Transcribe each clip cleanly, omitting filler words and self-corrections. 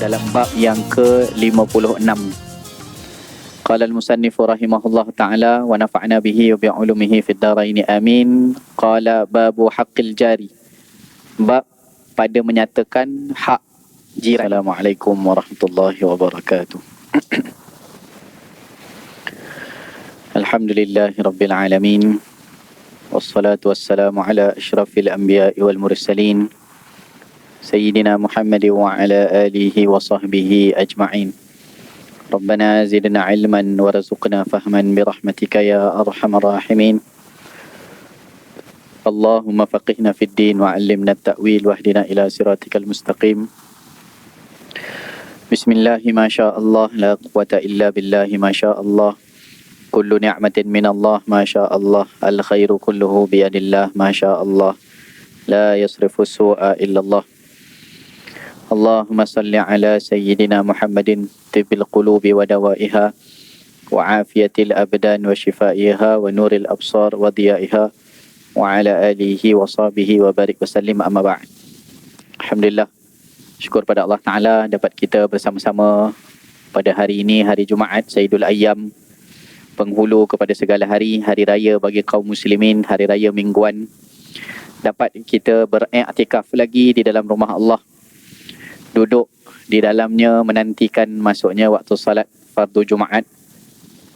dalam bab yang ke-56. Qala al-musannifu rahimahullah ta'ala wa nafa'na bihi wa bi'ulumihi fid dharaini amin. Qala babu haqqil jari, bab pada menyatakan hak jiran. Assalamualaikum warahmatullahi wabarakatuh. Alhamdulillahi rabbil alamin, wassalatu wassalamu ala asyrafil anbiya'i wal mursalin Sayyidina Muhammad wa ala alihi wa sahbihi ajma'in. Rabbana zidna ilman warzuqna fahman birahmatika ya arhamar rahimin. Allahumma faqihna fid din wa 'allimna at-ta'wil wahdina ila siratikal mustaqim. Bismillahi ma syaa Allah, la quwwata illa billahi ma syaa Allah. Kullu ni'matin min Allah ma syaa Allah, al khairu kulluhu bi yadillah ma syaa Allah. La yasrifu su'a illa Allah. Allahumma salli ala sayyidina Muhammadin tibbil qulubi wa dawaiha wa afiyatil abdan wa shifaiha wa nuril absar wa diyaiha wa ala alihi wa sahbihi wa barik wa sallim, amma ba'd. Alhamdulillah, syukur pada Allah Ta'ala dapat kita bersama-sama pada hari ini, hari Jumaat, Sayyidul Ayyam, penghulu kepada segala hari, hari raya bagi kaum muslimin, hari raya mingguan. Dapat kita beriktikaf lagi di dalam rumah Allah, duduk di dalamnya menantikan masuknya waktu salat fardu Jumaat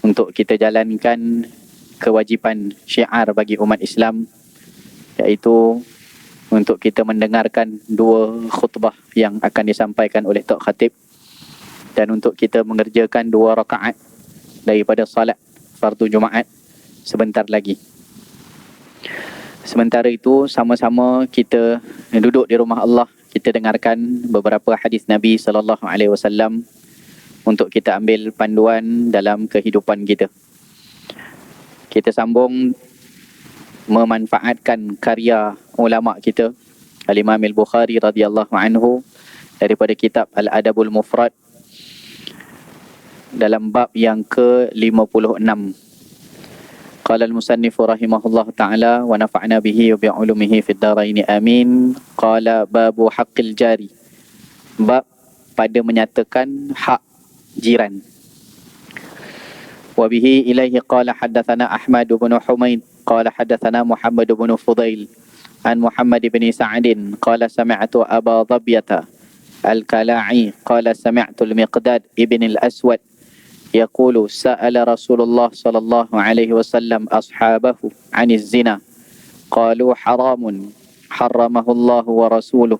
untuk kita jalankan kewajipan syiar bagi umat Islam, iaitu untuk kita mendengarkan dua khutbah yang akan disampaikan oleh Tok Khatib dan untuk kita mengerjakan 2 rakaat daripada salat fardu Jumaat sebentar lagi. Sementara itu, sama-sama kita duduk di rumah Allah, kita dengarkan beberapa hadis Nabi SAW untuk kita ambil panduan dalam kehidupan kita. Kita sambung memanfaatkan karya ulama kita, Al-Imam Al-Bukhari radhiyallahu anhu, daripada kitab Al-Adabul Mufrad dalam bab yang ke-56. Qala al-musannifu rahimahullah ta'ala wa nafa'na bihi wa bi'ulumihi fid dharaini amin. Qala babu haqqil jari, bab pada menyatakan hak jiran. Wa bihi ilaihi qala haddathana Ahmad bin Humaid qala haddathana Muhammad bin Fudail an Muhammad bin Sa'adin qala sami'tu Aba Dhabiyata al-Kala'i qala sami'tu al-Miqdad ibn al-Aswad يقول سأل رسول الله صلى الله عليه وسلم أصحابه عن الزنا قالوا حرام حرمه الله ورسوله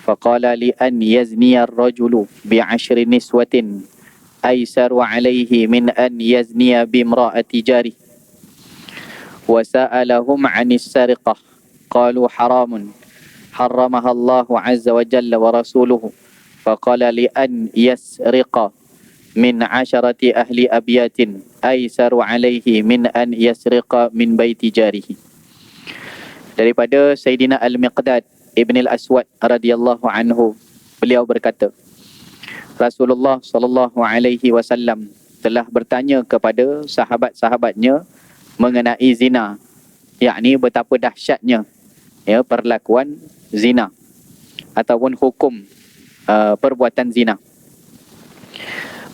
فقال لأن يزني الرجل ب10 نسوة أيسر عليه من أن يزني بامرأة جاره وسألهم عن السرقة قالوا حرام حرمها الله عز وجل ورسوله فقال لأن يسرق min 10 ahli abyatin aisaru alaihi min an yasriqa min baiti jarihi. Daripada Sayyidina Al-Miqdad Ibn Al-Aswad radhiyallahu anhu, beliau berkata, Rasulullah sallallahu alaihi wasallam telah bertanya kepada sahabat-sahabatnya mengenai zina, yakni betapa dahsyatnya perlakuan zina ataupun hukum perbuatan zina.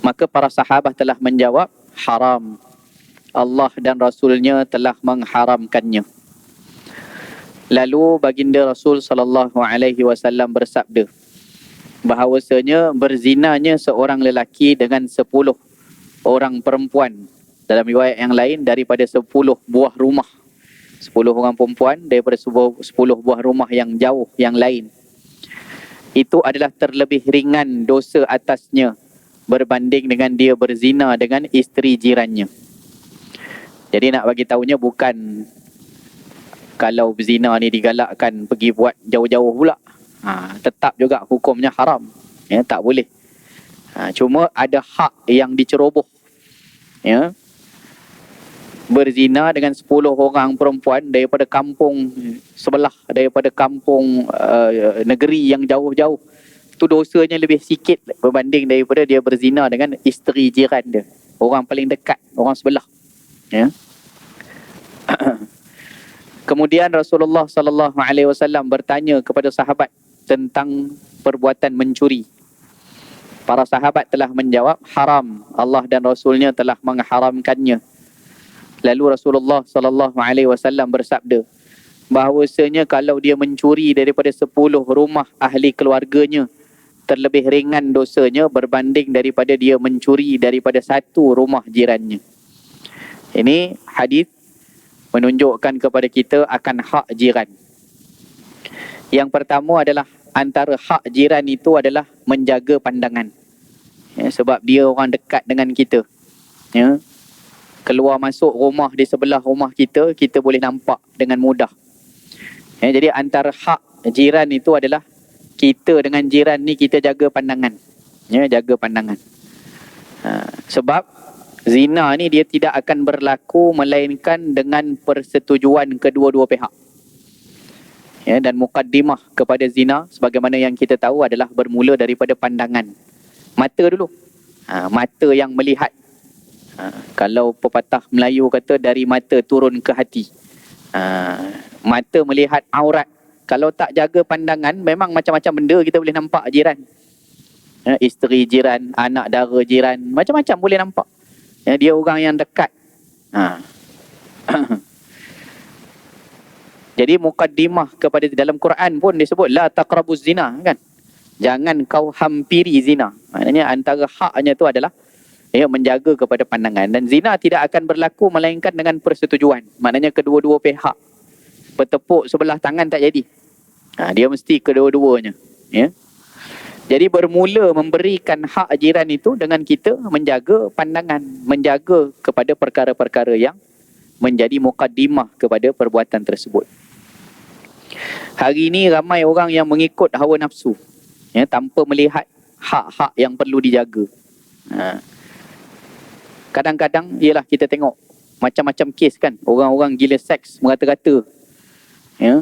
Maka para sahabat telah menjawab, haram. Allah dan Rasulnya telah mengharamkannya. Lalu baginda Rasul sallallahu alaihi wasallam bersabda bahawasanya berzinanya seorang lelaki dengan 10 orang perempuan, dalam riwayat yang lain daripada 10 buah rumah. 10 orang perempuan daripada 10 buah rumah yang jauh yang lain. Itu adalah terlebih ringan dosa atasnya berbanding dengan dia berzina dengan isteri jirannya. Jadi nak bagi tahunya, bukan kalau berzina ni digalakkan pergi buat jauh-jauh pula. Tetap juga hukumnya haram. Tak boleh. Cuma ada hak yang diceroboh. Berzina dengan 10 orang perempuan daripada kampung sebelah, daripada kampung negeri yang jauh-jauh. Itu dosanya lebih sikit berbanding daripada dia berzina dengan isteri jiran dia, orang paling dekat, orang sebelah. Kemudian Rasulullah SAW bertanya kepada sahabat tentang perbuatan mencuri. Para sahabat telah menjawab, haram. Allah dan Rasulnya telah mengharamkannya. Lalu Rasulullah SAW bersabda, bahawasanya kalau dia mencuri daripada 10 rumah ahli keluarganya, terlebih ringan dosanya berbanding daripada dia mencuri daripada 1 rumah jirannya. Ini hadis menunjukkan kepada kita akan hak jiran. Yang pertama adalah antara hak jiran itu adalah menjaga pandangan. Ya, sebab dia orang dekat dengan kita. Ya. Keluar masuk rumah di sebelah rumah kita, kita boleh nampak dengan mudah. Ya, jadi antara hak jiran itu adalah kita dengan jiran ni kita jaga pandangan. Ya, jaga pandangan. Sebab zina ni dia tidak akan berlaku melainkan dengan persetujuan kedua-dua pihak. Ya, dan mukaddimah kepada zina sebagaimana yang kita tahu adalah bermula daripada pandangan. Mata dulu. Mata yang melihat. Kalau pepatah Melayu kata dari mata turun ke hati. Mata melihat aurat. Kalau tak jaga pandangan, memang macam-macam benda kita boleh nampak jiran. Ya, isteri jiran, anak dara jiran, macam-macam boleh nampak. Ya, dia orang yang dekat. Jadi mukaddimah kepada dalam Quran pun disebut la taqrabuz zina, kan? Jangan kau hampiri zina. Maknanya antara haknya tu adalah menjaga kepada pandangan. Dan zina tidak akan berlaku melainkan dengan persetujuan. Maknanya kedua-dua pihak. Bertepuk sebelah tangan tak jadi. Dia mesti kedua-duanya. Ya. Jadi bermula memberikan hak jiran itu dengan kita menjaga pandangan. Menjaga kepada perkara-perkara yang menjadi mukaddimah kepada perbuatan tersebut. Hari ini ramai orang yang mengikut hawa nafsu, ya, tanpa melihat hak-hak yang perlu dijaga. Kadang-kadang ialah kita tengok macam-macam kes, kan, orang-orang gila seks merata-rata, ya,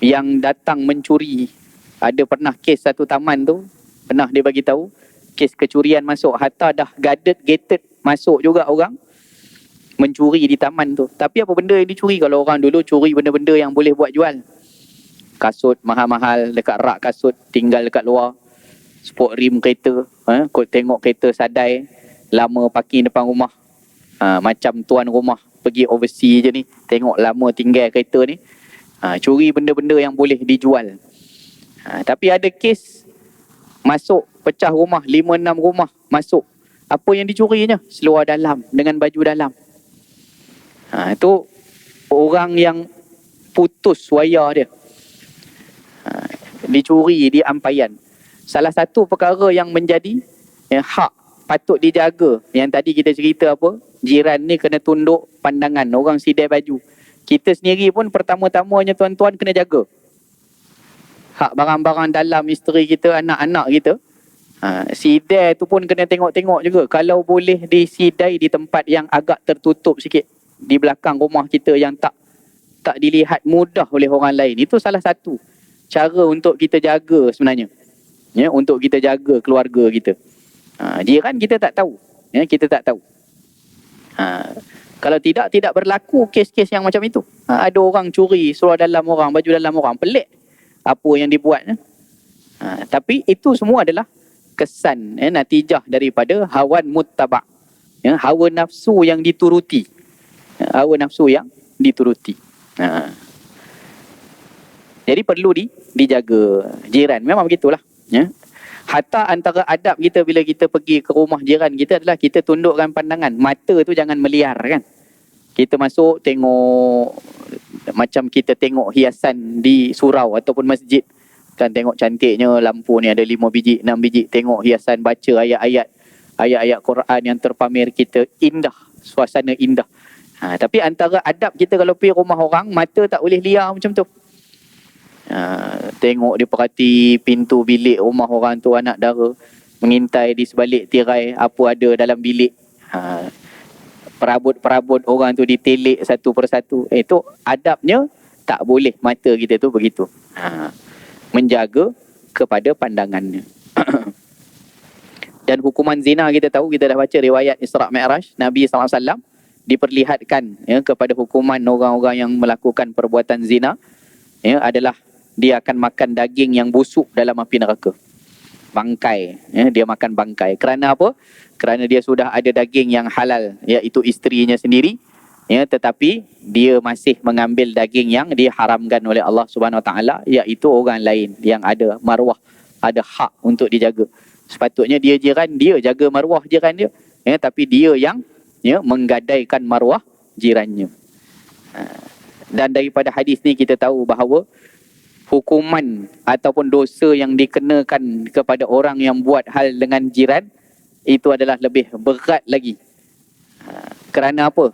yang datang mencuri. Ada pernah kes satu taman tu, pernah dia bagi tahu kes kecurian masuk, hatta dah gated masuk juga orang mencuri di taman tu. Tapi apa benda yang dicuri? Kalau orang dulu curi benda-benda yang boleh buat jual. Kasut mahal-mahal dekat rak kasut, tinggal dekat luar. Sport rim kereta, kau tengok kereta sadai lama parking depan rumah. Macam tuan rumah pergi overseas je ni, tengok lama tinggal kereta ni. Curi benda-benda yang boleh dijual. Tapi ada kes masuk, pecah rumah, 5-6 rumah masuk. Apa yang dicurinya? Seluar dalam dengan baju dalam. Itu orang yang putus wayar dia. Dicuri di ampaian. Salah satu perkara yang menjadi hak patut dijaga, yang tadi kita cerita apa? Jiran ni kena tunduk pandangan, orang sidai baju. Kita sendiri pun pertama-tamanya tuan-tuan kena jaga hak barang-barang dalam isteri kita, anak-anak kita. Sidai tu pun kena tengok-tengok juga. Kalau boleh disidai di tempat yang agak tertutup sikit, di belakang rumah kita yang tak dilihat mudah oleh orang lain. Itu salah satu cara untuk kita jaga sebenarnya. Ya, untuk kita jaga keluarga kita. Jiran kita tak tahu. Ya, kita tak tahu. Kalau tidak berlaku kes-kes yang macam itu. Ada orang curi seluar dalam orang, baju dalam orang. Pelik apa yang dibuat. Tapi itu semua adalah kesan, natijah daripada hawan muttaba'. Ya, hawa nafsu yang dituruti. Hawa nafsu yang dituruti. Jadi perlu dijaga jiran. Memang begitulah. Ya. Hatta antara adab kita bila kita pergi ke rumah jiran kita adalah kita tundukkan pandangan. Mata tu jangan meliar, kan. Kita masuk tengok macam kita tengok hiasan di surau ataupun masjid. Kan tengok cantiknya lampu ni ada 5 biji, 6 biji. Tengok hiasan, baca ayat-ayat Quran yang terpamer kita. Indah, suasana indah. Tapi antara adab kita kalau pergi rumah orang, mata tak boleh liar macam tu. Tengok dia perhati pintu bilik rumah orang tu, anak dara mengintai di sebalik tirai apa ada dalam bilik. Perabot-perabot orang tu ditelik satu persatu. Itu adabnya tak boleh mata kita tu begitu. Menjaga kepada pandangannya. Dan hukuman zina kita tahu, kita dah baca riwayat Isra' Mi'raj, Nabi SAW diperlihatkan, ya, kepada hukuman orang-orang yang melakukan perbuatan zina, ya, adalah dia akan makan daging yang busuk dalam api neraka. bangkai. Dia makan bangkai. Kerana apa? Kerana dia sudah ada daging yang halal, iaitu isterinya sendiri. Tetapi dia masih mengambil daging yang diharamkan oleh Allah Subhanahu Wa Taala, iaitu orang lain yang ada maruah, ada hak untuk dijaga. Sepatutnya dia jiran, dia jaga maruah jiran dia. Tapi dia yang menggadaikan maruah jirannya. Dan daripada hadis ni kita tahu bahawa hukuman ataupun dosa yang dikenakan kepada orang yang buat hal dengan jiran itu adalah lebih berat lagi. Kerana apa?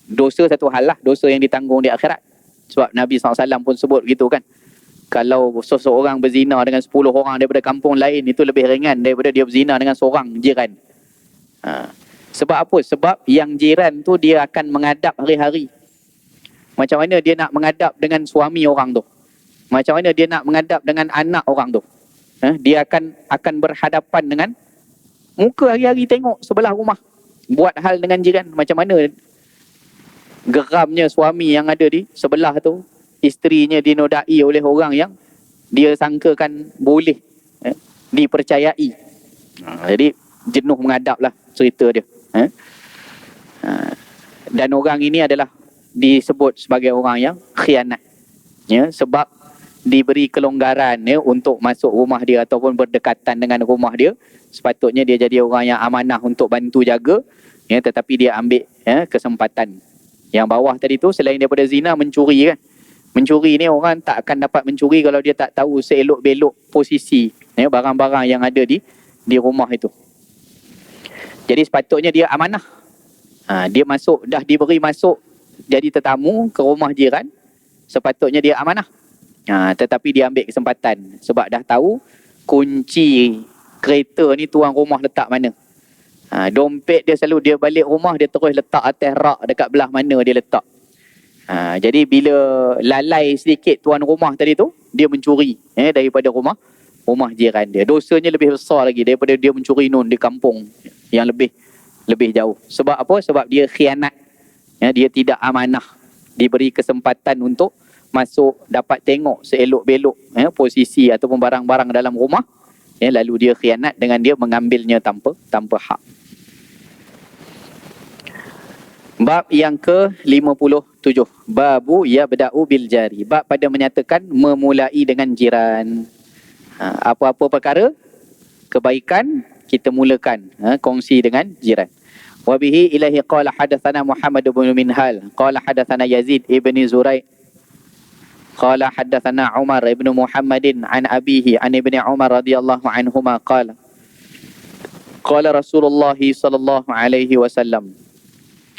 Dosa satu hal lah, dosa yang ditanggung di akhirat. Sebab Nabi SAW pun sebut gitu kan. Kalau seseorang berzina dengan 10 orang daripada kampung lain, itu lebih ringan daripada dia berzina dengan seorang jiran. Sebab apa? Sebab yang jiran tu dia akan menghadap hari-hari. Macam mana dia nak menghadap dengan suami orang tu? Macam mana dia nak menghadap dengan anak orang tu? Dia akan berhadapan dengan muka hari-hari, tengok sebelah rumah buat hal dengan jiran. Macam mana geramnya suami yang ada di sebelah tu, isterinya dinodai oleh orang yang dia sangkakan boleh dipercayai. Jadi jenuh menghadap lah cerita dia. Dan orang ini adalah disebut sebagai orang yang khianat, sebab diberi kelonggaran untuk masuk rumah dia ataupun berdekatan dengan rumah dia. Sepatutnya dia jadi orang yang amanah untuk bantu jaga, tetapi dia ambil kesempatan. Yang bawah tadi tu, selain daripada zina, mencuri kan. Mencuri ni orang tak akan dapat mencuri kalau dia tak tahu seelok-belok posisi barang-barang yang ada di rumah itu. Jadi sepatutnya dia amanah. Dia masuk, dah diberi masuk jadi tetamu ke rumah jiran, sepatutnya dia amanah. Tetapi dia ambil kesempatan sebab dah tahu kunci kereta ni tuan rumah letak mana. Dompet dia selalu dia balik rumah, dia terus letak atas rak dekat belah mana dia letak. Jadi bila lalai sedikit tuan rumah tadi tu, dia mencuri daripada rumah jiran dia. Dosanya lebih besar lagi daripada dia mencuri nun di kampung yang lebih jauh. Sebab apa? Sebab dia khianat. Dia tidak amanah. Diberi kesempatan untuk masuk, dapat tengok seelok-belok posisi ataupun barang-barang dalam rumah, lalu dia khianat dengan dia mengambilnya tanpa hak. Bab yang ke-57. Babu yabda'u bil jari. Bab pada menyatakan memulai dengan jiran. Apa-apa perkara kebaikan kita mulakan kongsi dengan jiran. Wa bihi ilahi qala hadatsana Muhammad bin Minhal qala hadatsana Yazid ibn Zurai qala hadatsana Umar ibn Muhammadin an abihi an ibni Umar radhiyallahu anhuma qala Rasulullah sallallahu alaihi wasallam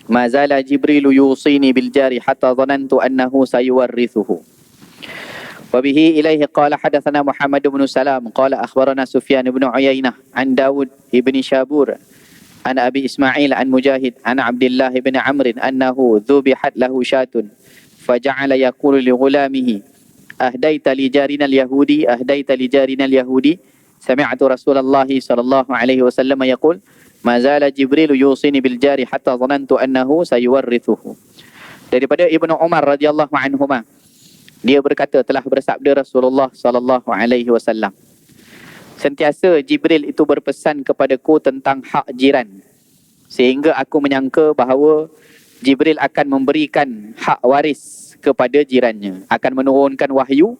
ma zala Jibril yusini bil jari hatta dhanantu annahu sayuwarrithuhu. Wa bihi ilaihi qala hadatsana Muhammad bin Salam qala akhbarana Sufyan bin Uyainah an Dawud ibn Shabur an Abi Ismail an Mujahid an Abdullah ibn Amr annahu dhubihat lahu syatun faja'ala yaqulu li ghulamihi ahdaita li jarina al-yahudi sami'tu Rasulullah sallallahu alaihi wasallam yaqul ma zala Jibril yusini bil jari hatta dhanantu annahu sayuwarrithuhu. Daripada Ibnu Umar radhiyallahu anhuma, dia berkata, telah bersabda Rasulullah sallallahu alaihi wasallam, sentiasa Jibril itu berpesan kepadaku tentang hak jiran, sehingga aku menyangka bahawa Jibril akan memberikan hak waris kepada jirannya, akan menurunkan wahyu.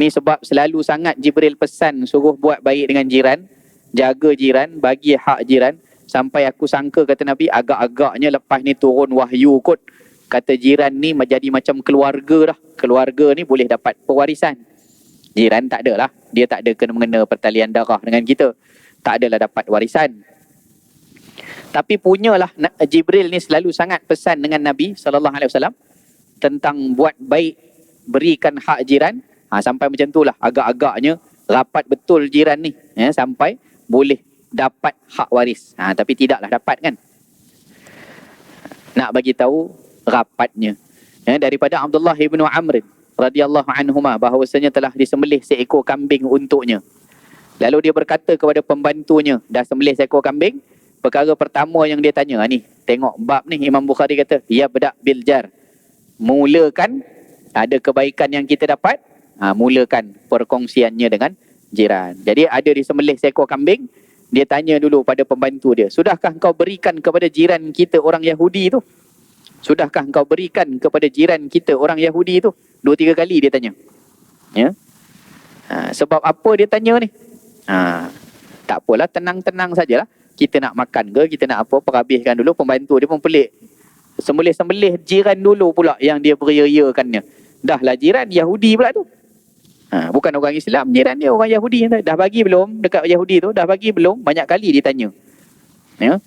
Ni sebab selalu sangat Jibril pesan suruh buat baik dengan jiran, jaga jiran, bagi hak jiran, sampai aku sangka, kata Nabi, agak-agaknya lepas ni turun wahyu kot, kata jiran ni menjadi macam keluarga dah. Keluarga ni boleh dapat pewarisan. Jiran tak ada lah, dia tak ada kena-mengena pertalian darah dengan kita, tak adalah dapat warisan. Tapi punyalah Jibril ni selalu sangat pesan dengan Nabi SAW tentang buat baik, berikan hak jiran. Sampai macam tu lah, agak-agaknya rapat betul jiran ni, sampai boleh dapat hak waris. Tapi tidaklah dapat kan. Nak bagi tahu rapatnya. Daripada Abdullah ibn Amr radhiyallahu anhuma bahawasanya telah disembelih seekor kambing untuknya. Lalu dia berkata kepada pembantunya, dah sembelih seekor kambing, perkara pertama yang dia tanya, ni tengok bab ni, Imam Bukhari kata ya beda bil jar, mulakan ada kebaikan yang kita dapat, mulakan perkongsiannya dengan jiran. Jadi ada disembelih seekor kambing, dia tanya dulu pada pembantu dia, sudahkah engkau berikan kepada jiran kita orang Yahudi tu? Sudahkah engkau berikan kepada jiran kita orang Yahudi tu? 2-3 kali dia tanya. Ya. Sebab apa dia tanya ni? Tak apalah, tenang-tenang sajalah. Kita nak makan ke, kita nak apa, perhabiskan dulu. Pembantu dia pun pelik. Sembelih-sembelih jiran dulu pula yang dia beria-iakannya. Dah lah jiran Yahudi pula tu. Bukan orang Islam, jiran dia orang Yahudi. Dah bagi belum dekat Yahudi tu? Dah bagi belum? Banyak kali dia tanya. Ya.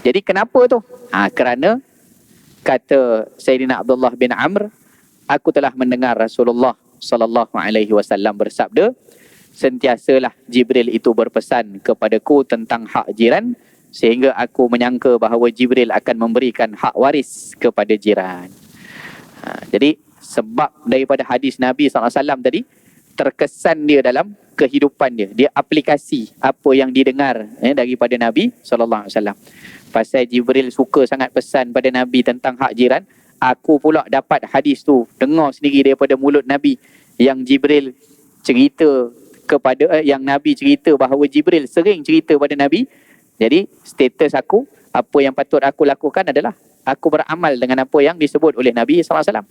Jadi kenapa tu? Kerana kata Sayyidina Abdullah bin Amr, aku telah mendengar Rasulullah sallallahu alaihi wasallam bersabda, sentiasalah Jibril itu berpesan kepadaku tentang hak jiran, sehingga aku menyangka bahawa Jibril akan memberikan hak waris kepada jiran. Jadi sebab daripada hadis Nabi SAW tadi, terkesan dia dalam kehidupan dia. Dia aplikasi apa yang didengar daripada Nabi SAW. Pasal Jibril suka sangat pesan pada Nabi tentang hak jiran, aku pula dapat hadis tu, dengar sendiri daripada mulut Nabi, yang Jibril cerita kepada, yang Nabi cerita bahawa Jibril sering cerita pada Nabi. Jadi status aku, apa yang patut aku lakukan adalah aku beramal dengan apa yang disebut oleh Nabi SAW.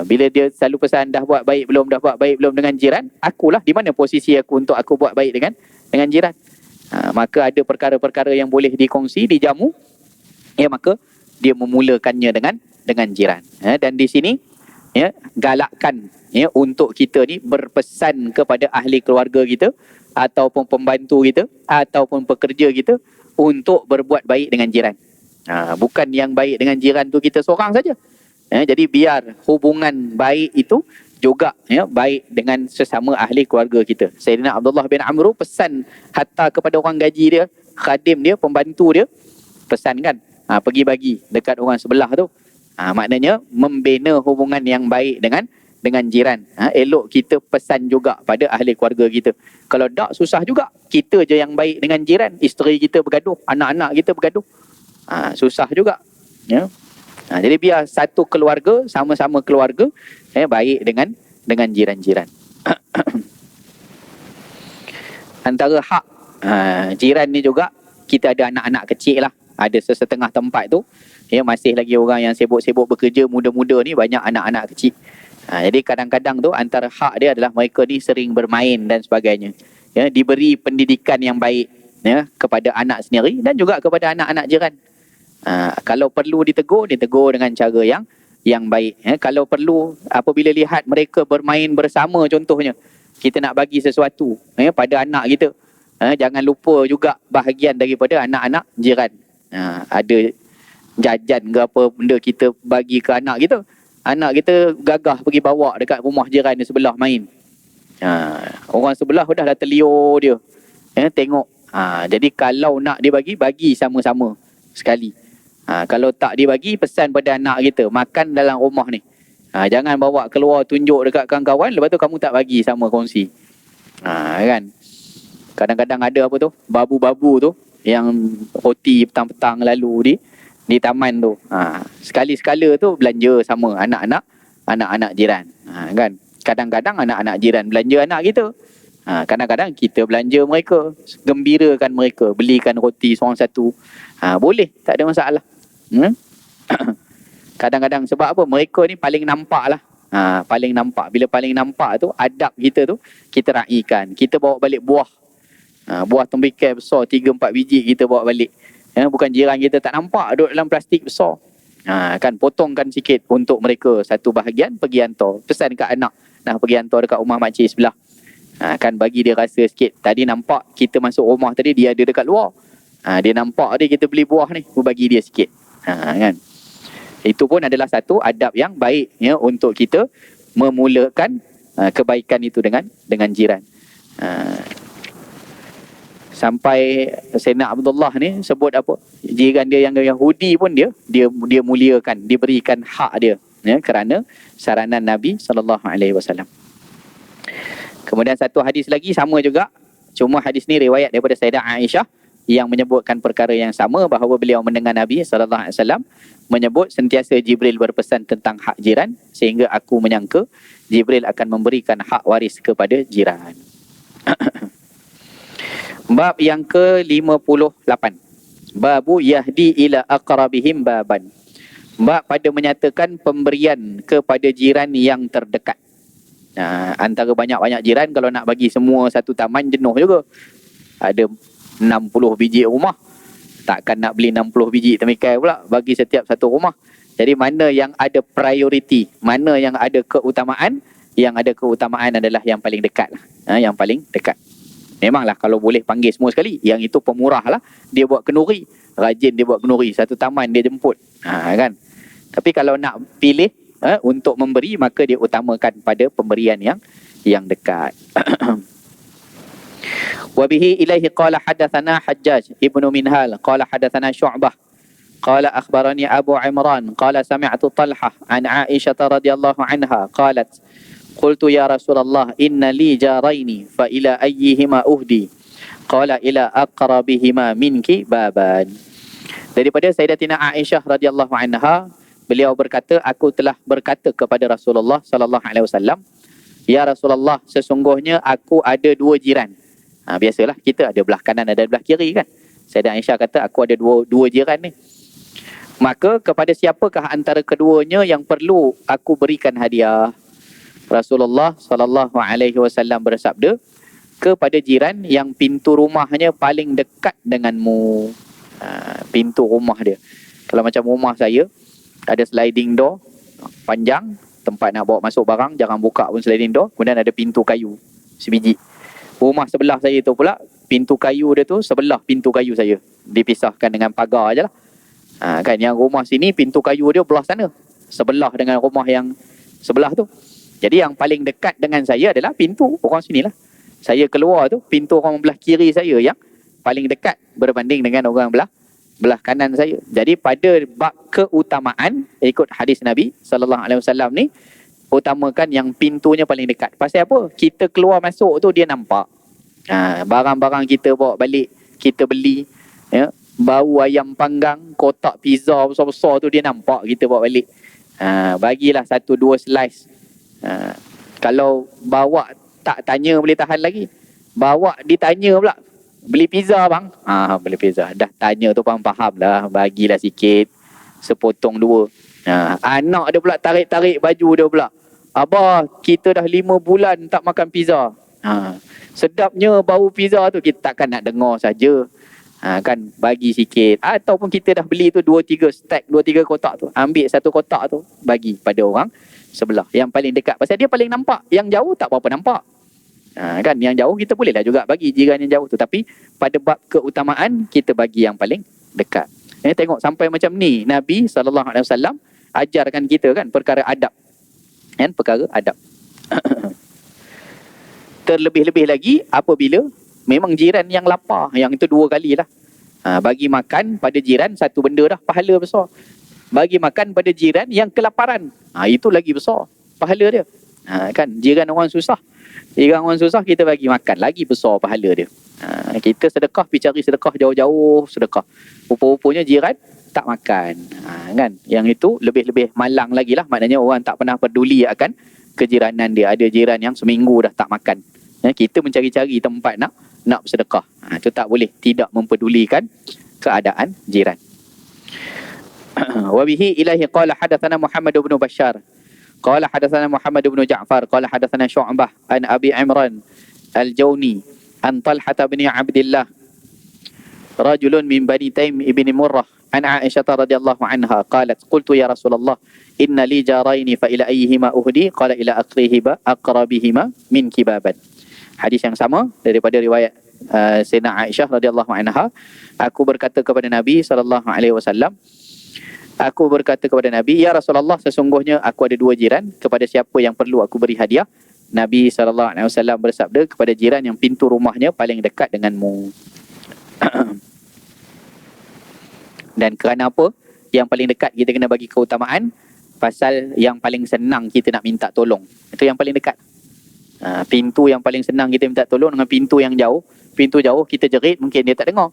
Bila dia selalu pesan dah buat baik belum, dah buat baik belum dengan jiran, akulah di mana posisi aku untuk aku buat baik dengan jiran. Maka ada perkara-perkara yang boleh dikongsi, dijamu, ya, maka dia memulakannya dengan jiran. Dan di sini ya, galakkan ya untuk kita ni berpesan kepada ahli keluarga kita ataupun pembantu kita ataupun pekerja kita untuk berbuat baik dengan jiran. Bukan yang baik dengan jiran tu kita seorang saja. Jadi biar hubungan baik itu juga ya, baik dengan sesama ahli keluarga kita. Sayyidina Abdullah bin Amr pesan hatta kepada orang gaji dia, khadim dia, pembantu dia, pesan kan, pergi bagi dekat orang sebelah tu. Maknanya membina hubungan yang baik dengan jiran. Elok kita pesan juga pada ahli keluarga kita. Kalau tak, susah juga. Kita je yang baik dengan jiran, isteri kita bergaduh, anak-anak kita bergaduh, susah juga ya. Jadi biar satu keluarga, sama-sama keluarga baik dengan jiran-jiran. Antara hak jiran ni juga, kita ada anak-anak kecil lah. Ada sesetengah tempat tu ya, masih lagi orang yang sibuk-sibuk bekerja, muda-muda ni banyak anak-anak kecil. Jadi kadang-kadang tu antara hak dia adalah mereka ni sering bermain dan sebagainya. Ya, diberi pendidikan yang baik ya kepada anak sendiri dan juga kepada anak-anak jiran. Kalau perlu ditegur dengan cara yang baik. Kalau perlu, apabila lihat mereka bermain bersama contohnya, kita nak bagi sesuatu pada anak kita, jangan lupa juga bahagian daripada anak-anak jiran. Ada jajan ke apa benda kita bagi ke anak kita, anak kita gagah pergi bawa dekat rumah jiran di sebelah main. Orang sebelah dah terliur dia tengok. Jadi kalau nak dibagi, bagi sama-sama sekali. Kalau tak dibagi, pesan pada anak kita, makan dalam rumah ni, jangan bawa keluar tunjuk dekat kawan-kawan, lepas tu kamu tak bagi sama kongsi. Kan kadang-kadang ada apa tu, babu-babu tu yang roti petang-petang lalu di taman tu, sekali-sekala tu belanja sama anak-anak jiran. Kan kadang-kadang anak-anak jiran belanja anak kita, kadang-kadang kita belanja mereka, gembirakan mereka, belikan roti seorang satu, boleh, tak ada masalah. Kadang-kadang sebab apa, mereka ni paling nampak lah. Paling nampak. Bila paling nampak tu, adab kita tu kita raikan. Kita bawa balik buah, buah tembikar besar 3-4 biji kita bawa balik. Bukan jiran kita tak nampak duduk dalam plastik besar. Kan potongkan sikit untuk mereka, satu bahagian pergi hantar. Pesan kat anak, nak pergi hantar dekat rumah makcik sebelah, kan bagi dia rasa sikit. Tadi nampak kita masuk rumah tadi, dia ada dekat luar. Dia nampak dia kita beli buah ni, bagi dia sikit. Kan itu pun adalah satu adab yang baik ya, untuk kita memulakan kebaikan itu dengan jiran. Sampai Sayyidina Abdullah ni sebut apa, jiran dia yang Yahudi pun dia muliakan, diberikan hak dia ya, kerana saranan Nabi SAW. Kemudian satu hadis lagi sama juga, cuma hadis ni riwayat daripada Sayyidah Aisyah yang menyebutkan perkara yang sama, bahawa beliau mendengar Nabi SAW menyebut sentiasa Jibril berpesan tentang hak jiran, sehingga aku menyangka Jibril akan memberikan hak waris kepada jiran. Bab yang ke-58. Babu yahdi ila aqrabihim baban. Bab pada menyatakan pemberian kepada jiran yang terdekat. Antara banyak-banyak jiran, kalau nak bagi semua satu taman jenuh juga. Ada 60 biji rumah, takkan nak beli 60 biji temikai pula bagi setiap satu rumah. Jadi mana yang ada prioriti, mana yang ada keutamaan? Yang ada keutamaan adalah yang paling dekat lah. Yang paling dekat. Memanglah kalau boleh panggil semua sekali, yang itu pemurah lah. Dia buat kenduri, rajin dia buat kenduri, satu taman dia jemput, kan. Tapi kalau nak pilih untuk memberi, maka dia utamakan pada pemberian yang dekat. Wa bihi ilaihi qala hadatsana Hajjaj ibnu Minhal qala hadatsana Syu'bah qala akhbarani Abu Imran qala sami'tu Talhah an Aisyah radhiyallahu anha qalat qultu ya Rasulullah inna li jaraini fa ila ayyihima uhdi qala ila aqrabihima minki baban. Daripada Sayyidatina Aisyah radhiyallahu anha, beliau berkata, aku telah berkata kepada Rasulullah sallallahu alaihi wasallam, ya Rasulullah, sesungguhnya aku ada dua jiran. Biasalah kita ada belah kanan, ada belah kiri kan. Sayyidah Aisyah kata, aku ada dua jiran ni. Maka kepada siapakah antara keduanya yang perlu aku berikan hadiah? Rasulullah sallallahu alaihi wasallam bersabda, kepada jiran yang pintu rumahnya paling dekat denganmu. Pintu rumah dia. Kalau macam rumah saya, ada sliding door panjang, tempat nak bawa masuk barang, jangan buka pun sliding door. Kemudian ada pintu kayu sebiji. Rumah sebelah saya tu pula, pintu kayu dia tu sebelah pintu kayu saya, dipisahkan dengan pagar je lah. Kan, yang rumah sini pintu kayu dia belah sana, sebelah dengan rumah yang sebelah tu. Jadi yang paling dekat dengan saya adalah pintu orang sini lah. Saya keluar tu, pintu orang belah kiri saya yang paling dekat berbanding dengan orang belah kanan saya. Jadi pada bab keutamaan, ikut hadis Nabi sallallahu alaihi wasallam ni, utamakan yang pintunya paling dekat. Pasal apa? Kita keluar masuk tu dia nampak. Barang-barang kita bawa balik, kita beli, ya, bau ayam panggang, kotak pizza besar-besar tu dia nampak kita bawa balik. Bagilah 1-2 slice. Kalau bawa tak tanya boleh tahan lagi. Bawa ditanya pula, beli pizza bang? Beli pizza. Dah tanya tu faham lah. Bagilah sikit, sepotong 2. Anak dia pula tarik-tarik baju dia pula. Abah, kita dah 5 bulan tak makan pizza. Sedapnya bau pizza tu, kita takkan nak dengar saja. Kan, bagi sikit. Ataupun kita dah beli tu 2-3 stack, 2-3 kotak tu, ambil 1 kotak tu, bagi pada orang sebelah yang paling dekat. Pasal dia paling nampak. Yang jauh tak berapa nampak. Kan, yang jauh kita bolehlah juga bagi jiran yang jauh tu. Tapi pada bab keutamaan, kita bagi yang paling dekat. Tengok sampai macam ni Nabi SAW ajarkan kita kan perkara adab. Kan, perkara adab. Terlebih-lebih lagi apabila memang jiran yang lapar, yang itu 2 kali lah. Bagi makan pada jiran, satu benda dah, pahala besar. Bagi makan pada jiran yang kelaparan, itu lagi besar pahala dia. Kan, jiran orang susah, kita bagi makan, lagi besar pahala dia. Kita sedekah, pergi cari sedekah jauh-jauh sedekah. Rupa-rupanya jiran tak makan. Kan, yang itu lebih-lebih malang lagi lah. Maknanya orang tak pernah peduli akan kejiranan dia. Ada jiran yang seminggu dah tak makan. Kita mencari-cari tempat nak bersedekah. Itu tak boleh tidak mempedulikan keadaan jiran. Wa bihi ilaihi qala hadatsana Muhammad bin Bashar qala hadatsana Muhammad bin Ja'far qala hadatsana Syu'bah an Abi Imran al-Jawni an Talhah bin Abdullah rajulun min Bani Taim ibn Murrah an Aisyah radhiyallahu anha qalat qultu ya Rasulullah inna li jaraini fa ila ayyihima uhdi qala ila aqrabihima min kibaban. Hadis yang sama daripada riwayat Sayyidina Aisyah radhiyallahu anha. Aku berkata kepada Nabi sallallahu alaihi wasallam, aku berkata kepada Nabi, ya Rasulullah, sesungguhnya aku ada 2 jiran, kepada siapa yang perlu aku beri hadiah? Nabi SAW bersabda, kepada jiran yang pintu rumahnya paling dekat denganmu. Dan kerana apa? Yang paling dekat kita kena bagi keutamaan, pasal yang paling senang kita nak minta tolong, itu yang paling dekat. Pintu yang paling senang kita minta tolong dengan pintu yang jauh. Pintu jauh kita jerit, mungkin dia tak dengar.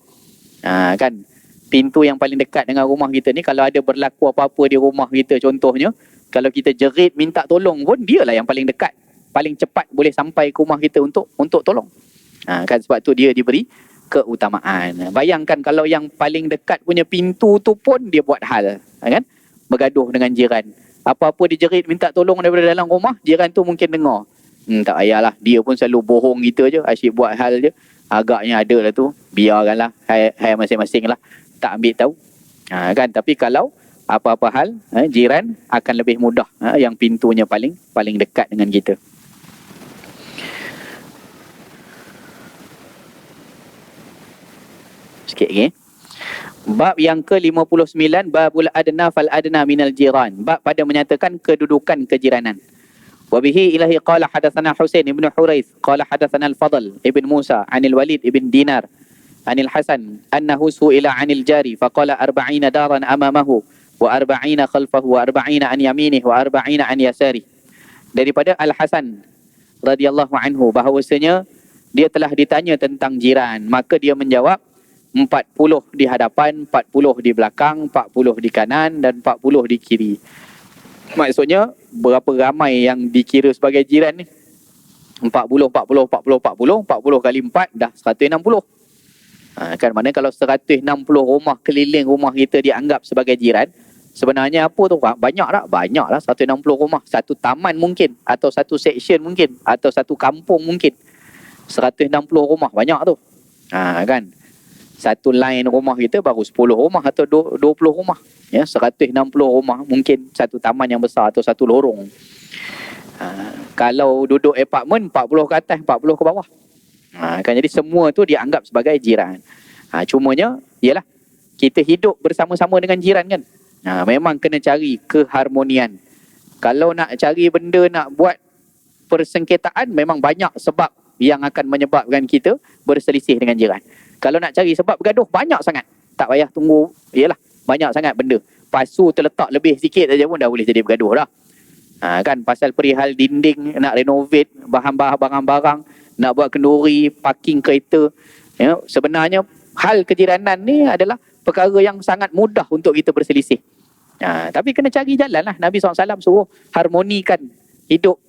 Kan pintu yang paling dekat dengan rumah kita ni, kalau ada berlaku apa-apa di rumah kita contohnya, kalau kita jerit minta tolong pun, dialah yang paling dekat, paling cepat boleh sampai ke rumah kita untuk tolong. Kan sebab tu dia diberi keutamaan. Bayangkan kalau yang paling dekat punya pintu tu pun dia buat hal, kan, bergaduh dengan jiran. Apa-apa dijerit minta tolong daripada dalam rumah, jiran tu mungkin dengar. Tak payahlah, dia pun selalu bohong kita je, asyik buat hal je. Agaknya ada lah tu, biarkanlah, hai masing-masing lah, tak ambil tahu. Kan, tapi kalau apa-apa hal, jiran akan lebih mudah, yang pintunya paling dekat dengan kita. Sikit lagi. Bab yang ke-59, babul adna fal adna minal jiran. Bab pada menyatakan kedudukan kejiranan. Wa bihi ilahi qala hadatsana Husain ibn Huraits qala hadatsana al-Fadl ibn Musa anil Walid ibn Dinar anil Hasan annahu su'ila anil jari faqala 40 daran amamahu wa 40 khalfahu wa 40 an yaminihi wa 40 an yasarihi. Daripada Al-Hasan radhiyallahu anhu bahawasanya dia telah ditanya tentang jiran, maka dia menjawab 40 di hadapan, 40 di belakang, 40 di kanan dan 40 di kiri. Maksudnya berapa ramai yang dikira sebagai jiran ni? 40 kali 4 dah 160. Kan, mana kalau 160 rumah keliling rumah kita dianggap sebagai jiran, sebenarnya apa tu? Banyak lah 160 rumah. Satu taman mungkin, atau satu section mungkin, atau satu kampung mungkin. 160 rumah banyak tu. Kan? Satu line rumah kita baru 10 rumah atau 20 rumah. Ya, 160 rumah mungkin satu taman yang besar atau satu lorong. Kalau duduk apartmen 40 ke atas, 40 ke bawah. Kan, jadi semua tu dianggap sebagai jiran. Cumanya ialah kita hidup bersama-sama dengan jiran kan. Memang kena cari keharmonian. Kalau nak cari benda, nak buat persengketaan, memang banyak sebab yang akan menyebabkan kita berselisih dengan jiran. Kalau nak cari sebab bergaduh, banyak sangat. Tak payah tunggu, ialah banyak sangat benda. Pasu terletak lebih sikit saja pun dah boleh jadi bergaduh dah. Kan, pasal perihal dinding, nak renovate barang-barang, nak buat kenduri, parking kereta. Ya, sebenarnya hal kejiranan ni adalah perkara yang sangat mudah untuk kita berselisih. Tapi kena cari jalan lah. Nabi SAW suruh harmonikan hidup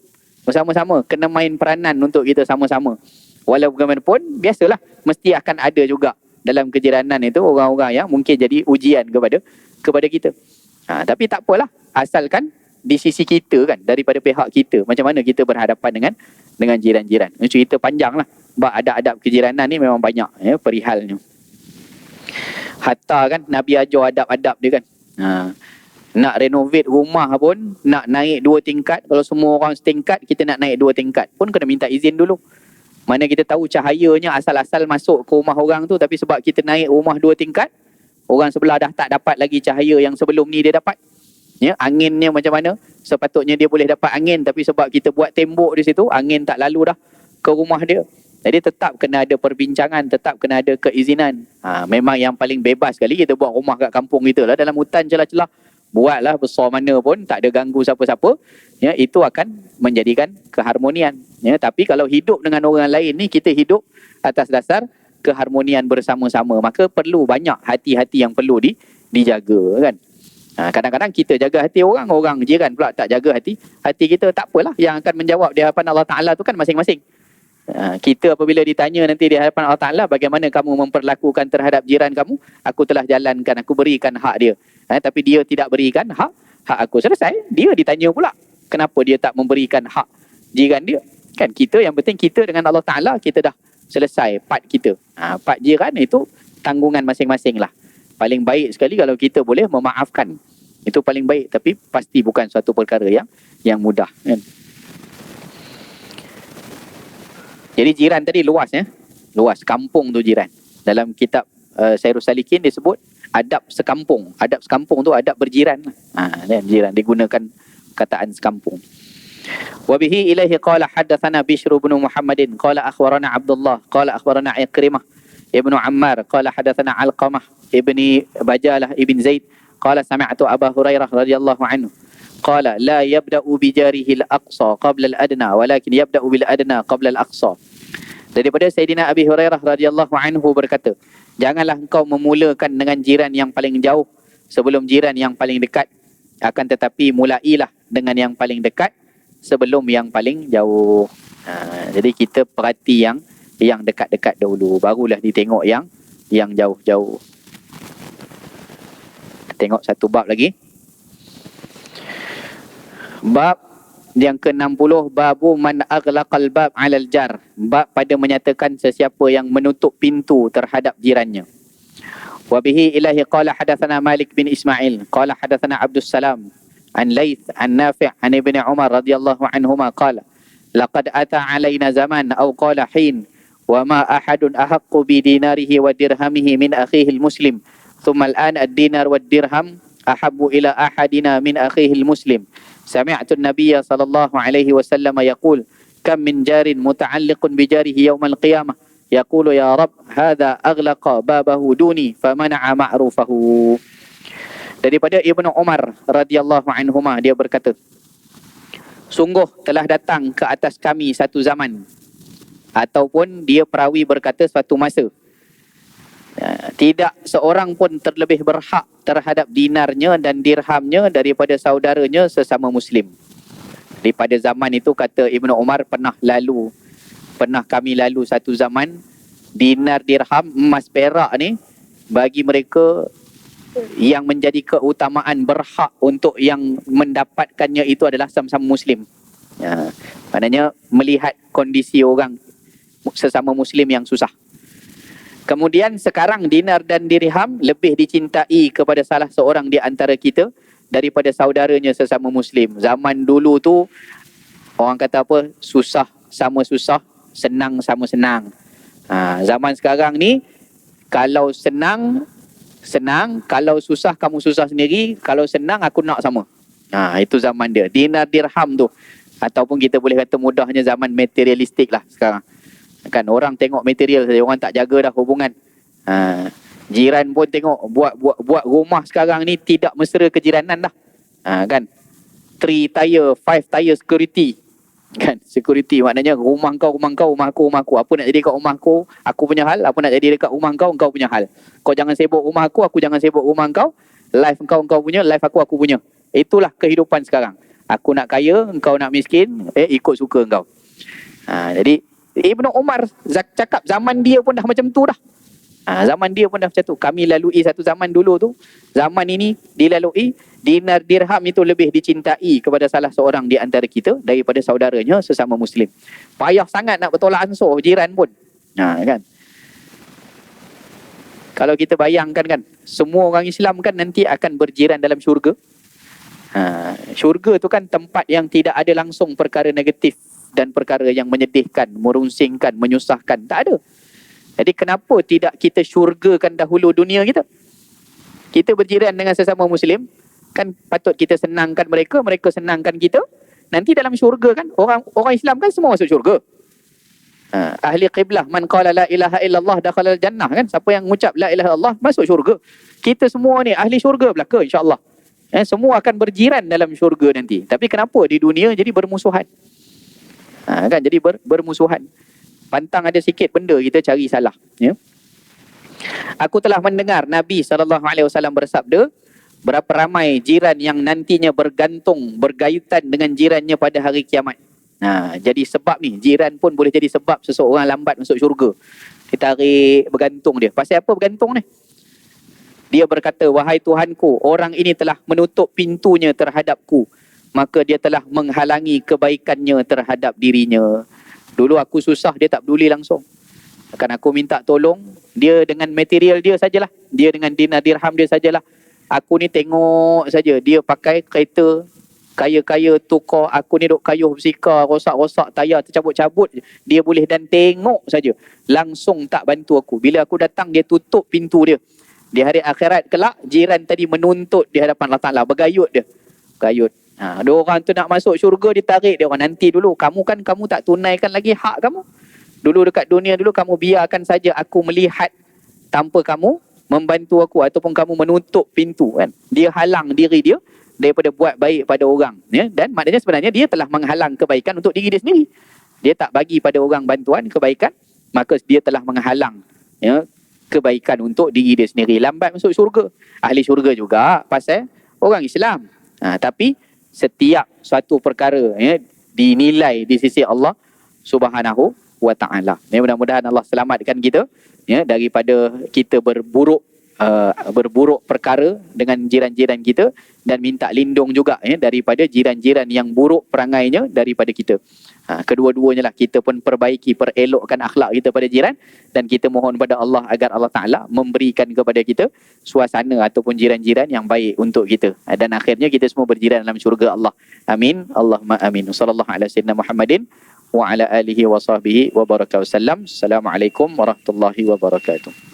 bersama-sama. Kena main peranan untuk kita sama-sama. Walau bagaimanapun, biasalah, mesti akan ada juga dalam kejiranan itu orang-orang yang mungkin jadi ujian kepada kita. Tapi tak apalah, asalkan di sisi kita kan, daripada pihak kita, macam mana kita berhadapan dengan jiran-jiran. Cerita panjang lah. Sebab adab-adab kejiranan ni memang banyak, ya, perihalnya. Hatta kan Nabi ajar adab-adab dia kan. Nak renovate rumah pun, nak naik 2 tingkat, kalau semua orang setingkat, kita nak naik 2 tingkat pun kena minta izin dulu. Mana kita tahu cahayanya asal-asal masuk ke rumah orang tu, tapi sebab kita naik rumah 2 tingkat, orang sebelah dah tak dapat lagi cahaya yang sebelum ni dia dapat. Ya, anginnya macam mana? Sepatutnya dia boleh dapat angin, tapi sebab kita buat tembok di situ, angin tak lalu dah ke rumah dia. Jadi tetap kena ada perbincangan, tetap kena ada keizinan. Memang yang paling bebas sekali kita buat rumah kat kampung kita lah, dalam hutan celah-celah. Buatlah besar mana pun, tak ada ganggu siapa-siapa. Ya, itu akan menjadikan keharmonian. Ya, tapi kalau hidup dengan orang lain ni, kita hidup atas dasar keharmonian bersama-sama. Maka perlu banyak hati-hati yang perlu dijaga kan. Kadang-kadang kita jaga hati orang jiran pula tak jaga hati kita. Tak apalah, yang akan menjawab di hadapan Allah Ta'ala tu kan masing-masing. Kita apabila ditanya nanti di hadapan Allah Ta'ala, bagaimana kamu memperlakukan terhadap jiran kamu, aku telah jalankan, aku berikan hak dia. Tapi dia tidak berikan hak aku. Selesai, dia ditanya pula kenapa dia tak memberikan hak jiran dia. Kan kita, yang penting kita dengan Allah Ta'ala, kita dah selesai part kita. Part jiran itu tanggungan masing-masing lah. Paling baik sekali kalau kita boleh memaafkan. Itu paling baik, tapi pasti bukan suatu perkara yang mudah kan? Jadi jiran tadi luas ya. Luas, kampung tu jiran. Dalam kitab Syairul Salikin disebut adab sekampung. Adab sekampung tu adab berjiran. Jiran digunakan kataan sekampung. Wa bihi ilaihi qala haddatsana Bishr bin Muhammadin qala akhbarana Abdullah qala akhbarana Ikrimah ibnu Ammar qala haddatsana Alqamah ibni Bajalah ibn Zaid qala sami'tu Abu Hurairah radhiyallahu anhu qala la yabda'u bi jarihi al-aqsa qabla al-adna walakin yabda'u bil adna qabla al-aqsa. Daripada Sayyidina Abi Hurairah radhiyallahu anhu berkata, janganlah engkau memulakan dengan jiran yang paling jauh sebelum jiran yang paling dekat, akan tetapi mulailah dengan yang paling dekat sebelum yang paling jauh. Jadi kita perhati yang dekat-dekat dahulu, barulah ditengok yang jauh-jauh. Tengok satu bab lagi. Bab yang ke-60, babu man aghlaqal bab 'alal jar. Bab pada menyatakan sesiapa yang menutup pintu terhadap jirannya. Wa bihi ilahi qala hadatsana Malik bin Ismail qala hadatsana Abdus Salam an Laits an Nafi' an Ibnu Umar radhiyallahu anhuma qala laqad ata 'alaina zaman aw qala hin wa ma ahadun ahaqqu bi dinarihi wa dirhamihi min akhihi al-muslim thumma al-an ad-dinar wad dirham ahabbu ila ahadina min akhihi al-muslim. Sami'tu an-nabiyya sallallahu alaihi wasallam yaqul kam min jarin muta'alliqun bi jarihi yawm al-qiyamah yaqulu ya rab hadha aghlaqa babahu duni famana'a ma'rufahu. Daripada Ibnu Umar radhiyallahu anhuma, dia berkata, sungguh telah datang ke atas kami satu zaman, ataupun dia perawi berkata suatu masa, tidak seorang pun terlebih berhak terhadap dinarnya dan dirhamnya daripada saudaranya sesama Muslim. Pada zaman itu, kata Ibnu Umar, pernah kami lalu satu zaman, dinar, dirham, emas, perak ni bagi mereka yang menjadi keutamaan berhak untuk yang mendapatkannya itu adalah sama-sama Muslim. Maknanya melihat kondisi orang sesama Muslim yang susah. Kemudian sekarang dinar dan dirham lebih dicintai kepada salah seorang di antara kita daripada saudaranya sesama Muslim. Zaman dulu tu orang kata apa? Susah sama susah, senang sama senang. Zaman sekarang ni kalau senang, kalau susah kamu susah sendiri, kalau senang aku nak sama. Itu zaman dia. Dinar dirham tu, ataupun kita boleh kata mudahnya zaman materialistik lah sekarang. Kan orang tengok material saja, orang tak jaga dah hubungan. Jiran pun tengok buat rumah sekarang ni tidak mesra kejiranan dah. Kan 3 tier, 5 tier security. Kan security maknanya rumah kau, rumah aku. Apa nak jadi kat rumah aku punya hal. Apa nak jadi dekat rumah kau punya hal. Kau jangan sibuk rumah aku jangan sibuk rumah kau. Life kau punya, life aku punya. Itulah kehidupan sekarang. Aku nak kaya, engkau nak miskin, ikut suka engkau. Jadi Ibnu Umar cakap zaman dia pun dah macam tu dah. Zaman dia pun dah macam tu. Kami lalui satu zaman dulu tu. Zaman ini dilalui, dinar dirham itu lebih dicintai kepada salah seorang di antara kita daripada saudaranya sesama Muslim. Payah sangat nak bertolak ansur jiran pun. Kan. Kalau kita bayangkan kan, semua orang Islam kan nanti akan berjiran dalam syurga. Syurga tu kan tempat yang tidak ada langsung perkara negatif dan perkara yang menyedihkan, merunsingkan, menyusahkan. Tak ada. Jadi kenapa tidak kita syurgakan dahulu dunia kita? Kita berjiran dengan sesama Muslim, kan patut kita senangkan mereka, mereka senangkan kita. Nanti dalam syurga kan, orang Islam kan semua masuk syurga. Ahli qiblah, man qala la ilaha illallah dakhala al-jannah kan. Siapa yang mengucap la ilaha illallah masuk syurga. Kita semua ni ahli syurga belaka insya-Allah. Semua akan berjiran dalam syurga nanti. Tapi kenapa di dunia jadi bermusuhan? Kan jadi bermusuhan. Pantang ada sikit benda kita cari salah, ya. Aku telah mendengar Nabi SAW bersabda, berapa ramai jiran yang nantinya bergaitan dengan jirannya pada hari kiamat. Jadi sebab ni, jiran pun boleh jadi sebab seseorang lambat masuk syurga. Dia tarik bergantung dia. Pasal apa bergantung ni? Dia berkata, wahai Tuhanku, orang ini telah menutup pintunya terhadapku, maka dia telah menghalangi kebaikannya terhadap dirinya. Dulu aku susah, dia tak peduli langsung. Akan aku minta tolong, dia dengan material dia sajalah. Dia dengan dinar dirham dia sajalah. Aku ni tengok saja, dia pakai kereta kaya-kaya tukar, aku ni duk kayuh bersika, rosak-rosak, tayar tercabut-cabut. Dia boleh dan tengok saja. Langsung tak bantu aku. Bila aku datang, dia tutup pintu dia. Di hari akhirat kelak, jiran tadi menuntut di hadapan Allah Ta'ala. Bergayut dia. Bergayut. Ada orang tu nak masuk syurga, ditarik dia orang. Nanti dulu, kamu tak tunaikan lagi hak kamu. Dulu dekat dunia dulu, kamu biarkan saja aku melihat tanpa kamu membantu aku, ataupun kamu menutup pintu kan. Dia halang diri dia daripada buat baik pada orang, ya? Dan maknanya sebenarnya dia telah menghalang kebaikan untuk diri dia sendiri. Dia tak bagi pada orang bantuan kebaikan, maka dia telah menghalang ya, kebaikan untuk diri dia sendiri, lambat masuk syurga. Ahli syurga juga pasal orang Islam. Tapi setiap suatu perkara ya, dinilai di sisi Allah Subhanahu wa taala. Ya, mudah-mudahan Allah selamatkan kita ya daripada kita berburuk perkara dengan jiran-jiran kita, dan minta lindung juga ya daripada jiran-jiran yang buruk perangainya daripada kita. Kedua-duanya lah kita pun perbaiki, perelokkan akhlak kita pada jiran, dan kita mohon pada Allah agar Allah Ta'ala memberikan kepada kita suasana ataupun jiran-jiran yang baik untuk kita, dan akhirnya kita semua berjiran dalam syurga Allah. Amin. Allahumma amin. Sallallahu ala sayyidina Muhammadin wa ala alihi wa sahbihi wa baraka wasallam. Assalamualaikum warahmatullahi wabarakatuh.